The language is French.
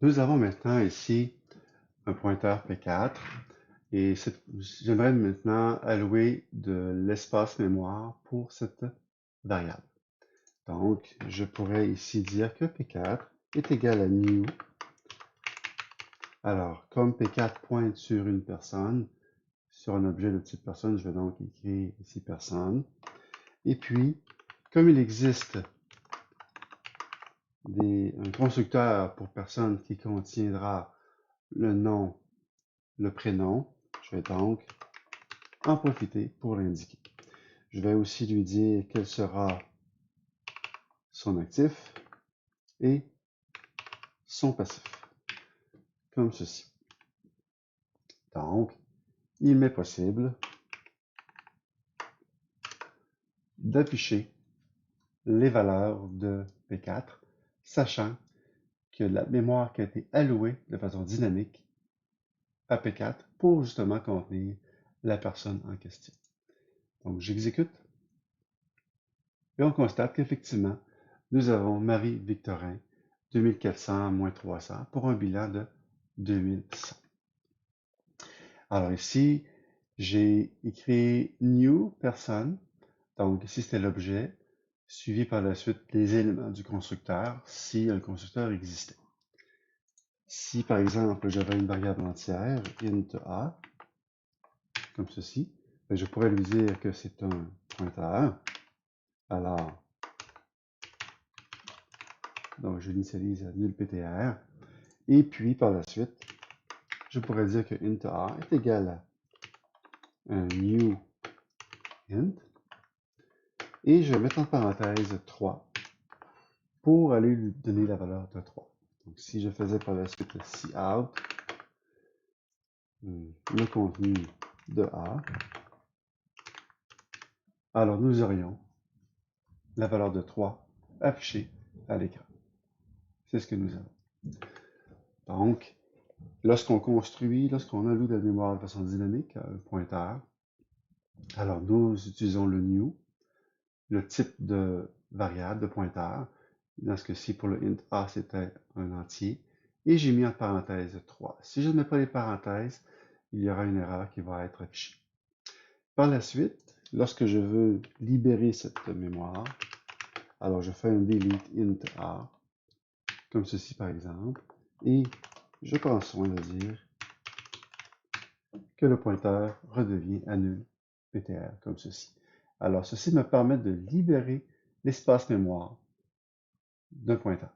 Nous avons maintenant ici un pointeur P4 et j'aimerais maintenant allouer de l'espace mémoire pour cette variable. Donc, je pourrais ici dire que P4 est égal à new. Alors, comme P4 pointe sur une personne, sur un objet de type personne, je vais donc écrire ici personne. Et puis, comme il existe un constructeur pour personne qui contiendra le nom, le prénom, je vais donc en profiter pour l'indiquer. Je vais aussi lui dire quel sera son actif et son passif, comme ceci. Donc, il m'est possible d'afficher les valeurs de P4, sachant que la mémoire qui a été allouée de façon dynamique à P4 pour justement contenir la personne en question. Donc, j'exécute et on constate qu'effectivement, nous avons Marie-Victorin 2400-300 pour un bilan de 2100. Alors ici, j'ai écrit new personne. Donc ici, c'était l'objet, suivi par la suite les éléments du constructeur, si un constructeur existait. Si par exemple, j'avais une variable entière, int a, comme ceci, je pourrais lui dire que c'est un pointeur. Alors, donc je l'initialise à nul ptr. Et puis par la suite, je pourrais dire que int a est égal à un new int. Et je vais mettre en parenthèse 3 pour aller lui donner la valeur de 3. Donc si je faisais par la suite cout, le contenu de A, alors nous aurions la valeur de 3 affichée à l'écran. C'est ce que nous avons. Donc, lorsqu'on alloue de la mémoire de façon dynamique à un pointeur, alors nous utilisons le new, le type de variable, de pointeur. Dans ce cas-ci, pour le int a, c'était un entier. Et j'ai mis en parenthèse 3. Si je ne mets pas les parenthèses, il y aura une erreur qui va être affichée. Par la suite, lorsque je veux libérer cette mémoire, alors je fais un delete int a, comme ceci par exemple, et je prends soin de dire que le pointeur redevient à nul ptr, comme ceci. Alors ceci me permet de libérer l'espace mémoire d'un pointeur.